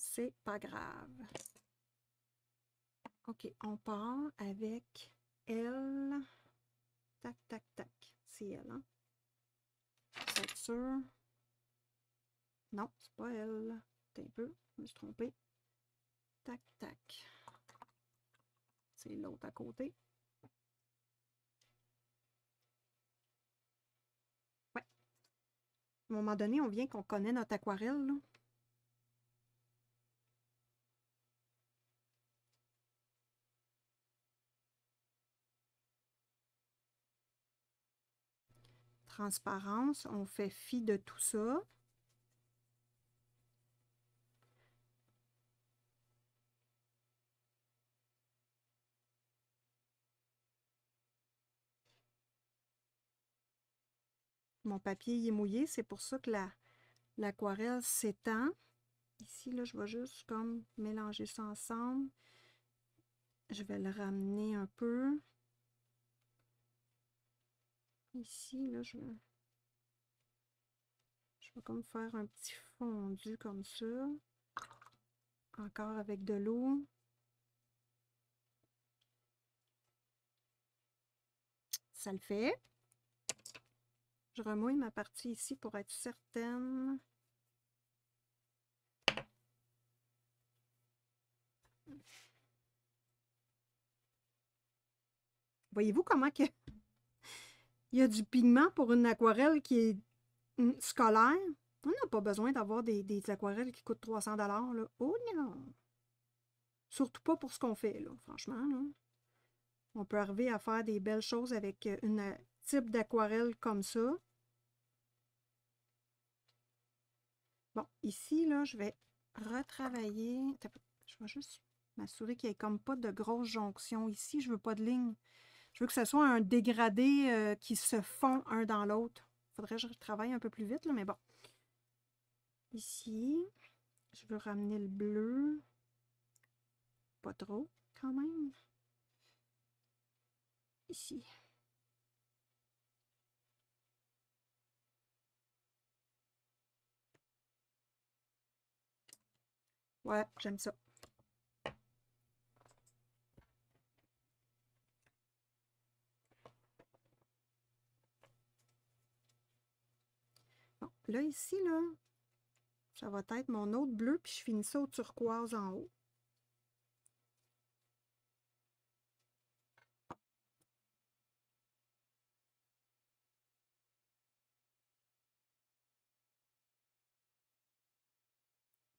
c'est pas grave. OK, on part avec elle. Tac, tac, tac. C'est elle, hein? C'est sûr. Non, c'est pas elle. T'es un peu, je me suis trompée. Tac, tac. C'est l'autre à côté. Ouais. À un moment donné, on vient qu'on connaît notre aquarelle, là. Transparence, on fait fi de tout ça. Mon papier il est mouillé, c'est pour ça que l'aquarelle s'étend. Ici, là, je vais juste comme mélanger ça ensemble. Je vais le ramener un peu. Ici, là, je vais comme faire un petit fondu comme ça. Encore avec de l'eau. Ça le fait. Je remouille ma partie ici pour être certaine. Voyez-vous comment que il y a du pigment pour une aquarelle qui est scolaire? On n'a pas besoin d'avoir des aquarelles qui coûtent 300 $, là. Oh non! Surtout pas pour ce qu'on fait, là, franchement, là. On peut arriver à faire des belles choses avec un type d'aquarelle comme ça. Bon, ici, là, je vais retravailler. Je vais juste m'assurer qu'il n'y ait comme pas de grosses jonctions. Ici, je veux pas de ligne. Je veux que ce soit un dégradé qui se fond un dans l'autre. Il faudrait que je travaille un peu plus vite, là, mais bon. Ici, je veux ramener le bleu. Pas trop, quand même. Ici. Ouais, j'aime ça. Bon, là, ici, là, ça va être mon autre bleu, puis je finis ça au turquoise en haut.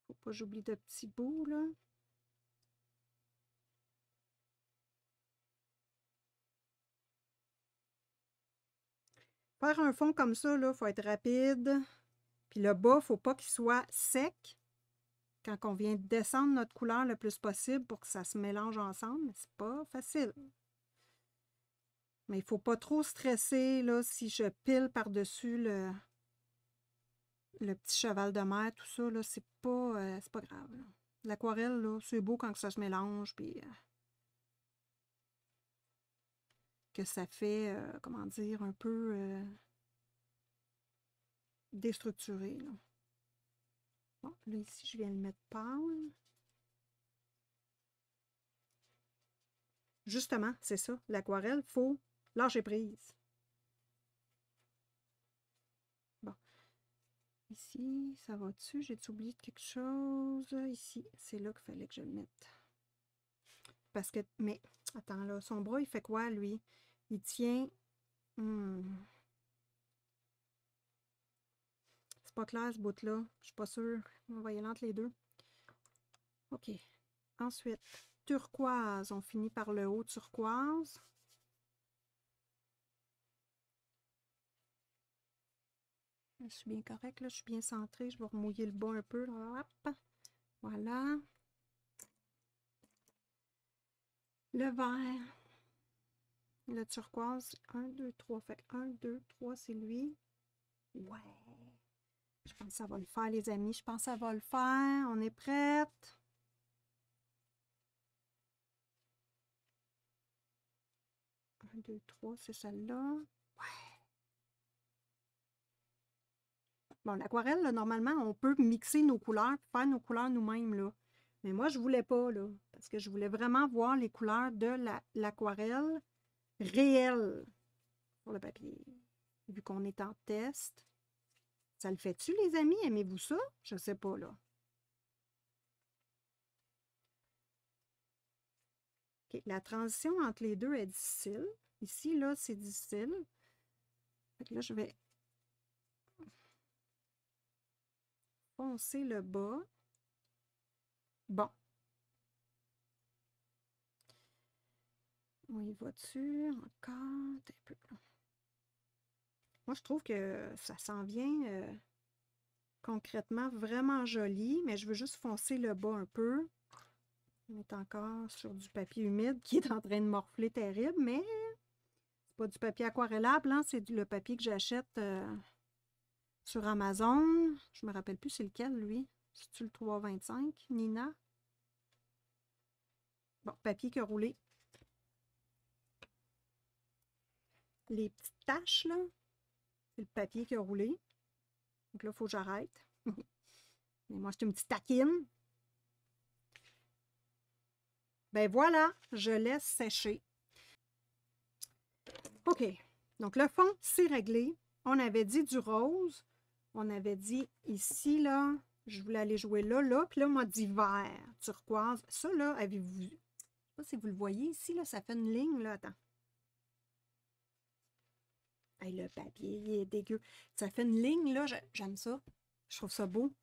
Faut pas que j'oublie de petits bouts, là. Faire un fond comme ça, là, faut être rapide. Puis le bas, faut pas qu'il soit sec quand on vient de descendre notre couleur le plus possible pour que ça se mélange ensemble. Mais c'est pas facile. Mais il faut pas trop stresser, là, si je pile par-dessus le petit cheval de mer, tout ça, là, c'est pas grave. L'aquarelle, là, c'est beau quand ça se mélange, puis que ça fait, comment dire, un peu déstructuré, là. Bon, là, ici, je viens le mettre pâle. Justement, c'est ça, l'aquarelle, faut lâcher prise. Bon. Ici, ça va dessus. J'ai oublié de quelque chose? Ici, c'est là qu'il fallait que je le mette. Parce que, mais, attends, là, son bras, il fait quoi, lui? Il tient... C'est pas clair, ce bout-là. Je suis pas sûre. On va y aller entre les deux. OK. Ensuite, turquoise. On finit par le haut turquoise. Je suis bien correcte, là. Je suis bien centrée. Je vais remouiller le bas un peu. Là. Hop. Voilà. Le vert. Le turquoise. 1, 2, 3. Fait que 1, 2, 3, c'est lui. Ouais. Je pense que ça va le faire, les amis. Je pense que ça va le faire. On est prête. Un, deux, trois, c'est celle-là. Ouais. Bon, l'aquarelle, là, normalement, on peut mixer nos couleurs, faire nos couleurs nous-mêmes, là. Mais moi, je voulais pas, là, parce que je voulais vraiment voir les couleurs de l'aquarelle réelle sur le papier. Vu qu'on est en test. Ça le fait-tu, les amis? Aimez-vous ça? Je sais pas, là. OK, la transition entre les deux est difficile. Ici, là, c'est difficile. Fait que là, je vais foncer le bas. Bon. On y va-tu? Encore un peu. Moi, je trouve que ça s'en vient concrètement vraiment joli, mais je veux juste foncer le bas un peu. On est encore sur du papier humide qui est en train de morfler terrible, mais c'est pas du papier aquarellable, hein, c'est le papier que j'achète sur Amazon. Je me rappelle plus c'est lequel, lui. C'est-tu le 3,25, Nina? Bon, papier qui a roulé. Les petites taches, là, c'est le papier qui a roulé. Donc là, il faut que j'arrête. Mais moi, c'est une petite taquine. Ben voilà, je laisse sécher. OK. Donc, le fond, c'est réglé. On avait dit du rose. On avait dit ici, là, je voulais aller jouer là, là. Puis là, on m'a dit vert, turquoise. Ça, là, avez-vous... Je sais pas si vous le voyez ici, là, ça fait une ligne, là. Attends. Hey, le papier, il est dégueu. Ça fait une ligne, là. J'aime ça. Je trouve ça beau.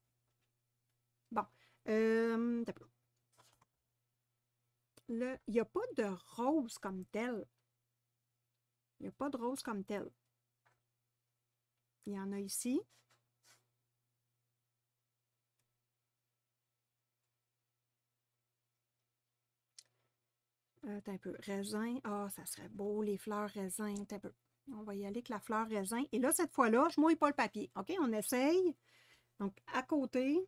Bon. Il n'y a pas de rose comme tel. Il n'y a pas de rose comme tel. Il y en a ici. T'as un peu. Raisin. Ah, ça serait beau, les fleurs raisin. T'as un peu. On va y aller avec la fleur raisin. Et là, cette fois-là, je ne mouille pas le papier. OK? On essaye. Donc, à côté.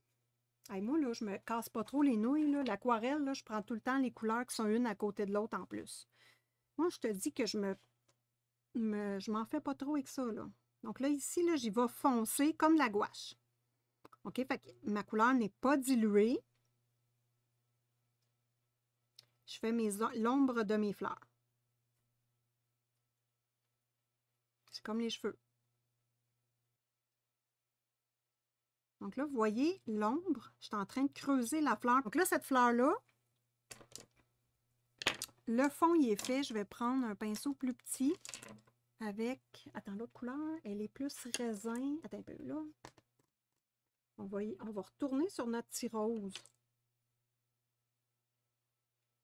Hey, moi, là, je me casse pas trop les nouilles. L'aquarelle, là, je prends tout le temps les couleurs qui sont une à côté de l'autre en plus. Moi, je te dis que je m'en fais pas trop avec ça, là. Donc là, ici, là, j'y vais foncer comme la gouache. OK? Fait que ma couleur n'est pas diluée. Je fais l'ombre de mes fleurs. C'est comme les cheveux. Donc là, vous voyez l'ombre. Je suis en train de creuser la fleur. Donc là, cette fleur-là, le fond, il est fait. Je vais prendre un pinceau plus petit avec... Attends, l'autre couleur, elle est plus raisin. Attends un peu, là. On va retourner sur notre petit rose.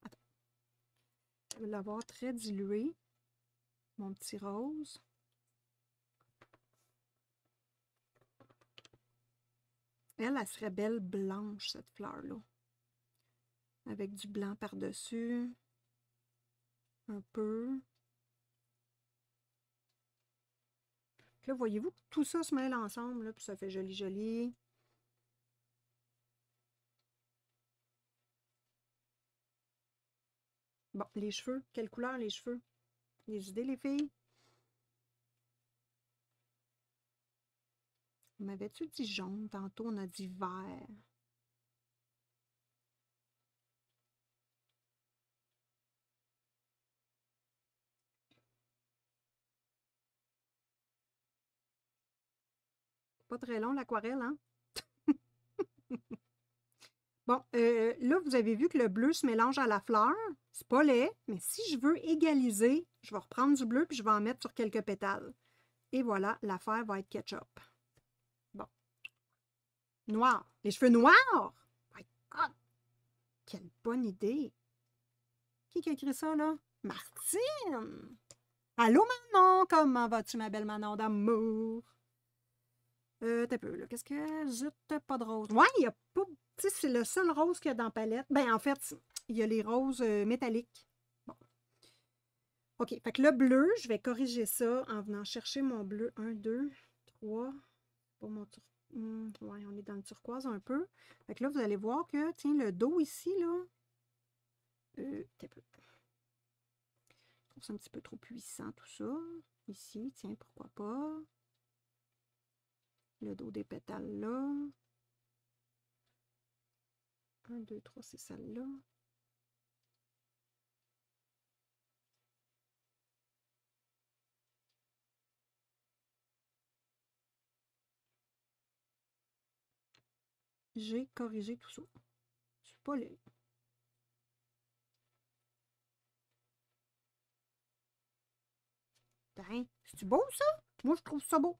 Attends. Je vais l'avoir très dilué, mon petit rose. Elle serait belle blanche, cette fleur-là. Avec du blanc par-dessus. Un peu. Là, voyez-vous, tout ça se mêle ensemble, là, puis ça fait joli, joli. Bon, les cheveux. Quelle couleur, les cheveux? Les idées, les filles? M'avais-tu dit jaune? Tantôt, on a dit vert. Pas très long, l'aquarelle, hein? Bon, là, vous avez vu que le bleu se mélange à la fleur. C'est pas laid, mais si je veux égaliser, je vais reprendre du bleu puis je vais en mettre sur quelques pétales. Et voilà, l'affaire va être ketchup. Bon. Noir. Les cheveux noirs! My God! Quelle bonne idée! Qui a écrit ça, là? Martine! Allô, Manon! Comment vas-tu, ma belle Manon d'amour? T'as peu, là. Qu'est-ce que... Zut, pas de rose. Ouais, il n'y a pas... Tu sais, c'est le seul rose qu'il y a dans la palette. Ben, en fait, il y a les roses métalliques. Bon. OK, fait que le bleu, je vais corriger ça en venant chercher mon bleu. 1, 2, 3. Pas mon ouais, on est dans le turquoise un peu. Fait que là, vous allez voir que, tiens, le dos ici, là... t'as peu. Je trouve ça un petit peu trop puissant, tout ça. Ici, tiens, pourquoi pas. Le dos des pétales là. 1, 2, 3, c'est celle-là. J'ai corrigé tout ça. C'est pas laid. Ben, c'est-tu beau, ça? Moi, je trouve ça beau.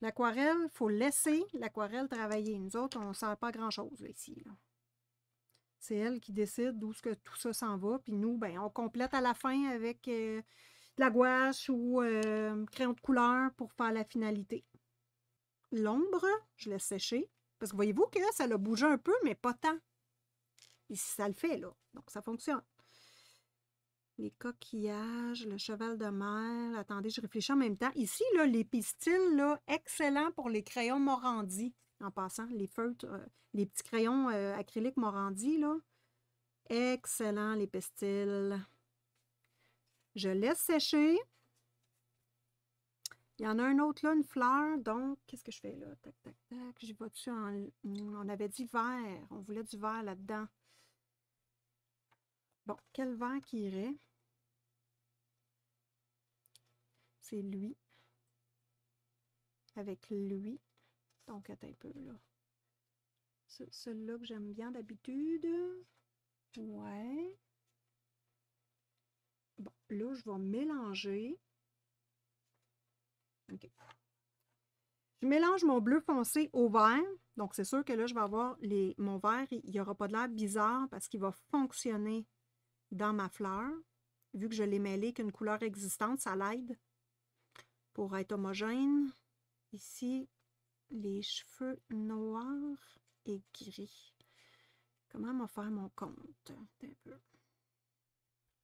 L'aquarelle, il faut laisser l'aquarelle travailler. Nous autres, on ne sert pas grand-chose ici. Là. C'est elle qui décide d'où que tout ça s'en va. Puis nous, ben, on complète à la fin avec de la gouache ou crayon de couleur pour faire la finalité. L'ombre, je laisse sécher. Parce que voyez-vous que ça l'a bougé un peu, mais pas tant. Ici, ça le fait, là. Donc, ça fonctionne. Les coquillages, le cheval de mer. Attendez, je réfléchis en même temps. Ici, là, les pistils, là, excellents pour les crayons Morandi. En passant, les feutres, les petits crayons acryliques Morandi, là. Excellent, les pistils. Je laisse sécher. Il y en a un autre là, une fleur. Donc, qu'est-ce que je fais là? Tac, tac, tac. J'y vais dessus en... On avait dit vert. On voulait du vert là-dedans. Bon, quel vert qui irait? C'est lui. Avec lui. Donc, attends un peu là. Celui-là que j'aime bien d'habitude. Ouais. Bon, là, je vais mélanger. OK. Je mélange mon bleu foncé au vert. Donc, c'est sûr que là, je vais avoir mon vert, il n'y aura pas de l'air bizarre parce qu'il va fonctionner dans ma fleur. Vu que je l'ai mêlé avec une couleur existante, ça l'aide pour être homogène. Ici, les cheveux noirs et gris. Comment m'en faire mon compte? Un peu.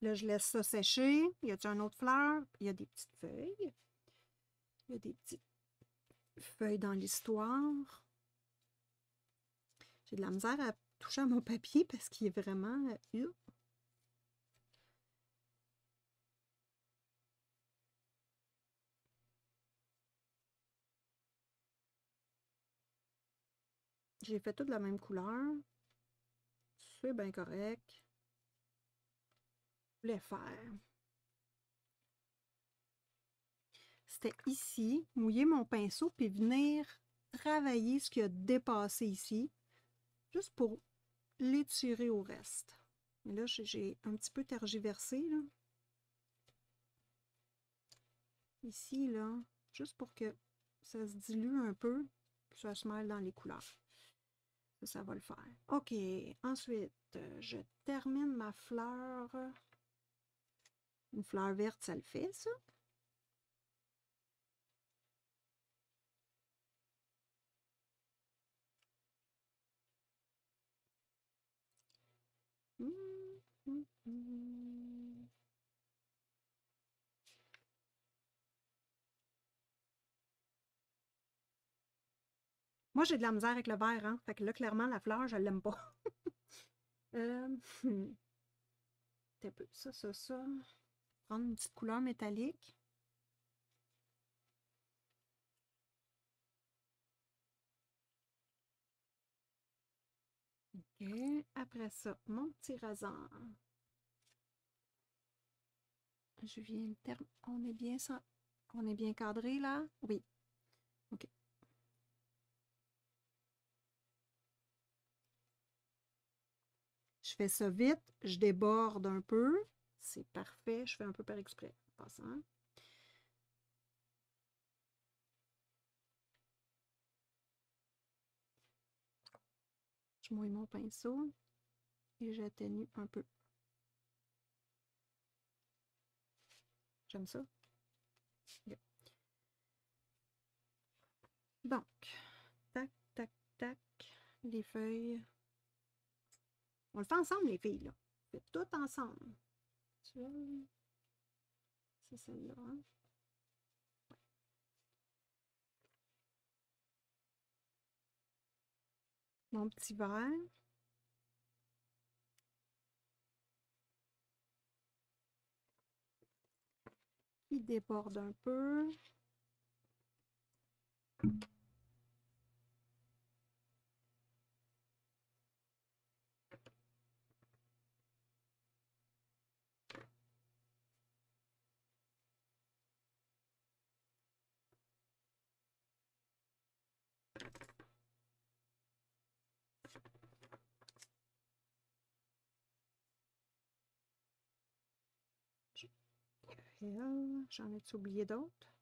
Là, je laisse ça sécher. Y a-t-il une autre fleur? Il y a des petites feuilles. Il y a des petites feuilles dans l'histoire. J'ai de la misère à toucher à mon papier parce qu'il est vraiment... J'ai fait tout de la même couleur. C'est bien correct. Je voulais faire. C'était ici, mouiller mon pinceau puis venir travailler ce qui a dépassé ici, juste pour l'étirer au reste. Et là, j'ai un petit peu tergiversé, là. Ici, là, juste pour que ça se dilue un peu, puis ça se mêle dans les couleurs. Ça va le faire. OK, ensuite, je termine ma fleur. Une fleur verte, ça le fait, ça? Moi, j'ai de la misère avec le vert, hein? Fait que là, clairement, la fleur, je l'aime pas. Un peu ça. Prendre une petite couleur métallique. OK. Après ça, mon petit rasant. Je viens de terminer. On est bien cadré, là? Oui. OK. Je fais ça vite. Je déborde un peu. C'est parfait. Je fais un peu par exprès. En passant. Je mouille mon pinceau et j'atténue un peu. J'aime ça. Okay. Donc, tac, tac, tac, les feuilles. On le fait ensemble, les filles, là. On fait tout ensemble. C'est celle-là, hein? Mon petit verre. Il déborde un peu. J'en ai oublié d'autres.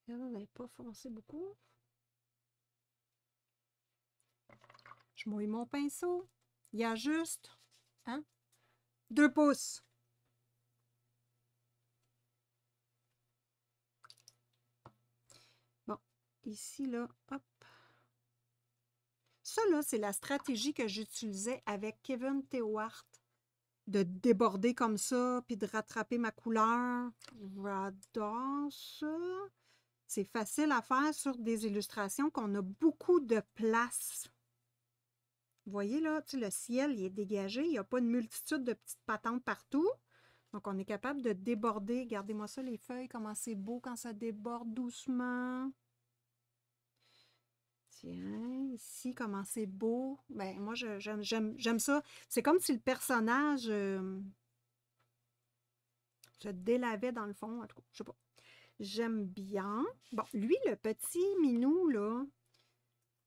Elle n'est pas foncée beaucoup. Je mouille mon pinceau. Il y a juste 2 pouces. Bon, ici, là, hop. Ça, là, c'est la stratégie que j'utilisais avec Kevin Théohart. De déborder comme ça, puis de rattraper ma couleur. J'adore ça. C'est facile à faire sur des illustrations qu'on a beaucoup de place. Vous voyez là, tu sais, le ciel il est dégagé, il n'y a pas une multitude de petites patentes partout. Donc, on est capable de déborder. Regardez-moi ça, les feuilles, comment c'est beau quand ça déborde doucement. Tiens, ici, comment c'est beau. Ben, moi, j'aime ça. C'est comme si le personnage se délavait dans le fond. En tout cas, je sais pas. J'aime bien. Bon, lui, le petit minou, là,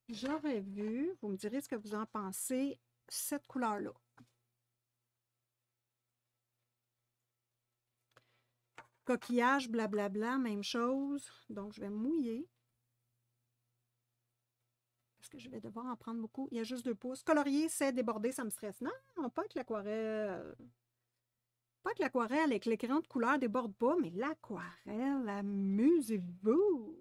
j'aurais vu, vous me direz ce que vous en pensez, cette couleur-là. Coquillage, blablabla, même chose. Donc, je vais mouiller. Parce que je vais devoir en prendre beaucoup. Il y a juste 2 pouces. Colorier, c'est débordé, ça me stresse. Non, pas avec l'aquarelle. Pas avec l'aquarelle, avec l'écran de couleur déborde pas, mais l'aquarelle, amusez-vous!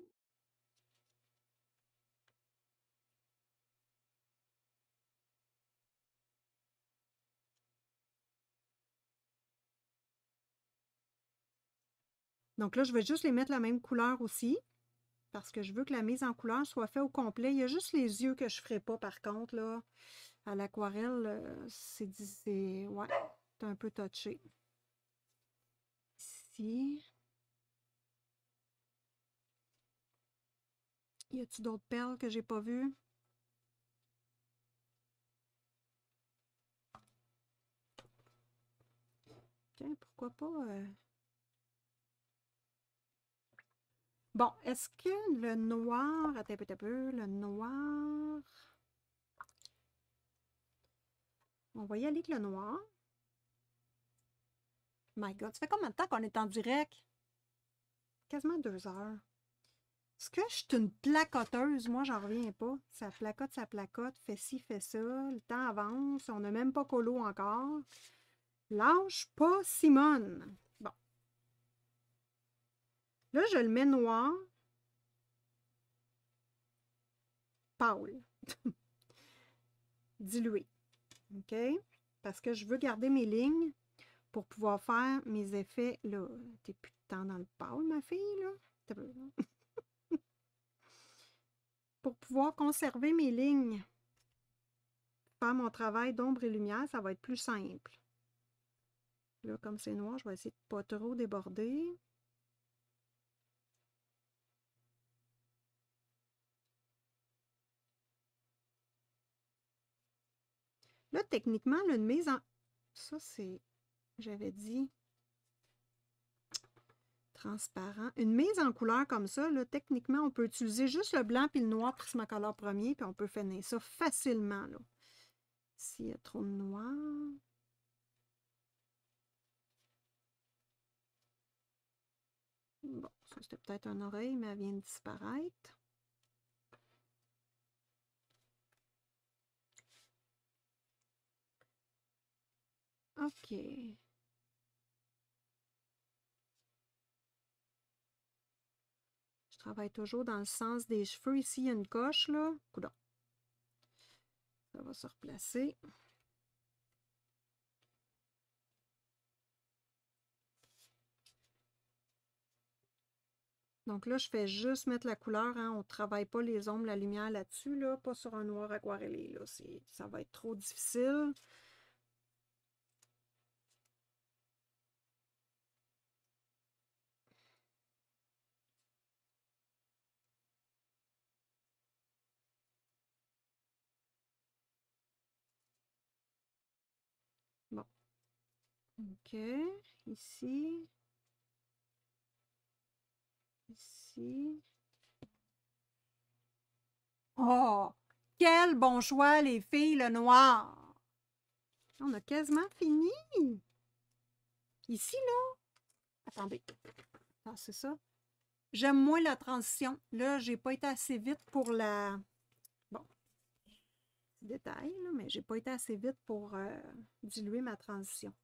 Donc là, je vais juste les mettre la même couleur aussi, parce que je veux que la mise en couleur soit faite au complet. Il y a juste les yeux que je ne ferai pas, par contre, là. À l'aquarelle, ouais, c'est un peu touché. Ici. Y a-t-il d'autres perles que j'ai pas vues? Tiens, pourquoi pas... Bon, est-ce que le noir... Attends un peu, le noir... On va y aller avec le noir. My God, ça fait combien de temps qu'on est en direct? Quasiment 2 heures. Est-ce que je suis une placoteuse? Moi, j'en reviens pas. Ça placote, fait ci, fait ça. Le temps avance. On n'a même pas colo encore. Lâche pas, Simone. Bon. Là, je le mets noir. Pâle. Dilué. OK? Parce que je veux garder mes lignes pour pouvoir faire mes effets. Là, t'es plus de temps dans le pâle, ma fille, là. T'as peu, là. Pour pouvoir conserver mes lignes, faire mon travail d'ombre et lumière, ça va être plus simple. Là, comme c'est noir, je vais essayer de ne pas trop déborder. Là, techniquement, là, une mise en... Ça, c'est... J'avais dit... Transparent. Une mise en couleur comme ça, là, techniquement, on peut utiliser juste le blanc puis le noir Prismacolor premier, puis on peut finir ça facilement, là. S'il y a trop de noir... Bon, ça c'était peut-être une oreille, mais elle vient de disparaître. OK. Je travaille toujours dans le sens des cheveux. Ici, il y a une coche, là. Coudonc. Ça va se replacer. Donc là, je fais juste mettre la couleur. Hein. On ne travaille pas les ombres, la lumière là-dessus, là. Pas sur un noir aquarellé, là. Ça va être trop difficile. OK. Ici. Ici. Oh! Quel bon choix, les filles, le noir! On a quasiment fini! Ici, là. Attendez. Ah, c'est ça. J'aime moins la transition. Là, j'ai pas été assez vite pour la... Bon, petit détail, là, mais j'ai pas été assez vite pour diluer ma transition.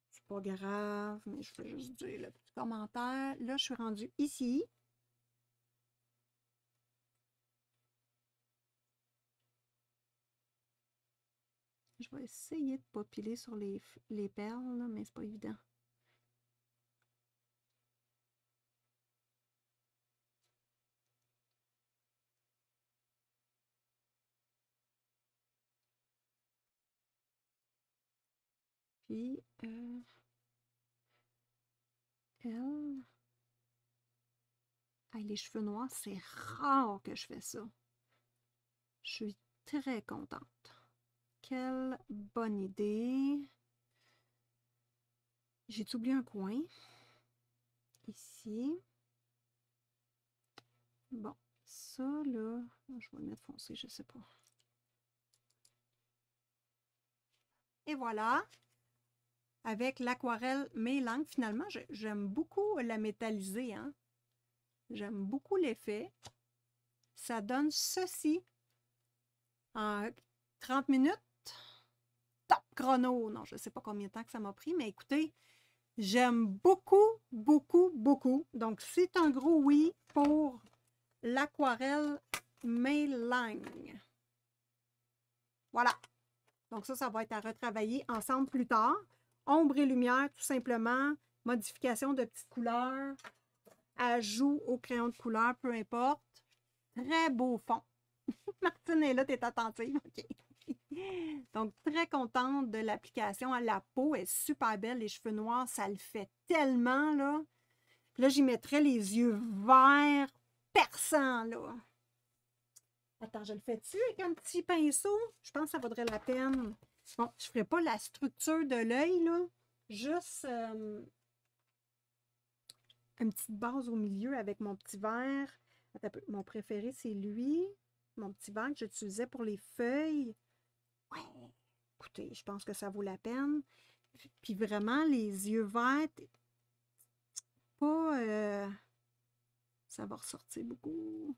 C'est pas grave, mais je peux juste dire le petit commentaire. Là, je suis rendue ici. Je vais essayer de pas piler sur les perles, là, mais c'est pas évident. Puis, elle... Hey, les cheveux noirs, c'est rare que je fais ça. Je suis très contente. Quelle bonne idée. J'ai oublié un coin. Ici. Bon, ça là, je vais le mettre foncé, je sais pas. Et voilà. Avec l'aquarelle Meylang, finalement, j'aime beaucoup la métalliser, hein. J'aime beaucoup l'effet. Ça donne ceci en 30 minutes. Top chrono! Non, je ne sais pas combien de temps que ça m'a pris, mais écoutez, j'aime beaucoup, beaucoup, beaucoup. Donc, c'est un gros oui pour l'aquarelle Meylang. Voilà. Donc, ça va être à retravailler ensemble plus tard. Ombre et lumière, tout simplement. Modification de petites couleurs. Ajout au crayon de couleur, peu importe. Très beau fond. Martine est là, tu es attentive. OK. Donc, très contente de l'application. La peau est super belle. Les cheveux noirs, ça le fait tellement, là. Puis là, j'y mettrais les yeux verts perçants, là. Attends, je le fais-tu avec un petit pinceau? Je pense que ça vaudrait la peine. Bon, je ne ferai pas la structure de l'œil, là. Juste une petite base au milieu avec mon petit verre. Attends, mon préféré, c'est lui. Mon petit verre que j'utilisais pour les feuilles. Ouais, écoutez, je pense que ça vaut la peine. Puis vraiment, les yeux verts, pas... ça va ressortir beaucoup.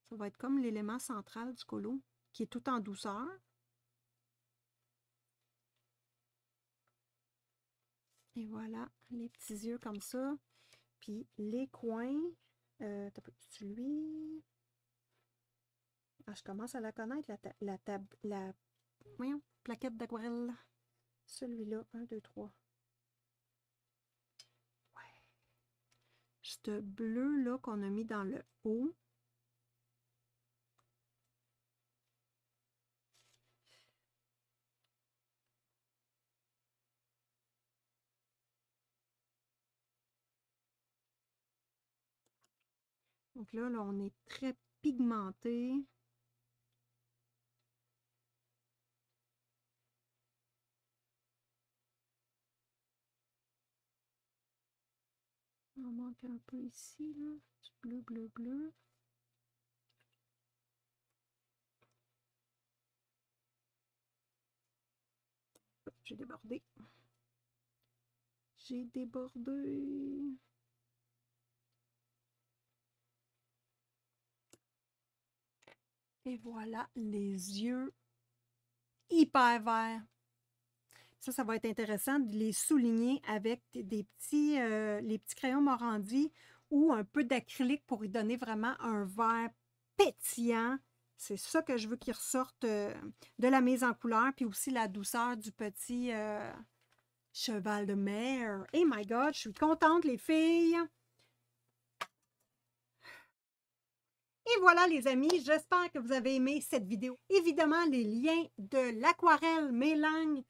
Ça va être comme l'élément central du colo, qui est tout en douceur. Et voilà, les petits yeux comme ça. Puis les coins, t'as pas lui. Ah, je commence à la connaître, la voyons, plaquette d'aquarelle. Celui-là, 1, 2, 3. Ouais. Ce bleu-là qu'on a mis dans le haut. Donc là, on est très pigmenté. On manque un peu ici, là. Du bleu, bleu, bleu. J'ai débordé. J'ai débordé. Et voilà les yeux hyper verts. Ça va être intéressant de les souligner avec les petits crayons Morandi ou un peu d'acrylique pour y donner vraiment un vert pétillant. C'est ça que je veux qu'il ressorte de la mise en couleur, puis aussi la douceur du petit cheval de mer. Oh my God, je suis contente les filles! Et voilà les amis, j'espère que vous avez aimé cette vidéo. Évidemment, les liens de l'aquarelle Meylang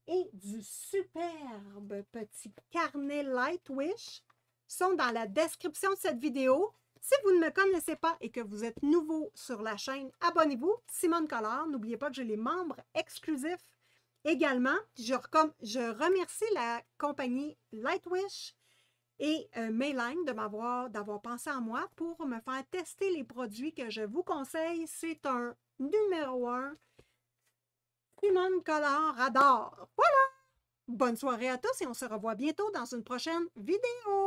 et du superbe petit carnet Lightwish sont dans la description de cette vidéo. Si vous ne me connaissez pas et que vous êtes nouveau sur la chaîne, abonnez-vous. Simone Collard, n'oubliez pas que j'ai les membres exclusifs Également, je remercie la compagnie Lightwish et Mayline d'avoir pensé à moi pour me faire tester les produits que je vous conseille. C'est un numéro 1, Simone Color Radar. Voilà! Bonne soirée à tous et on se revoit bientôt dans une prochaine vidéo!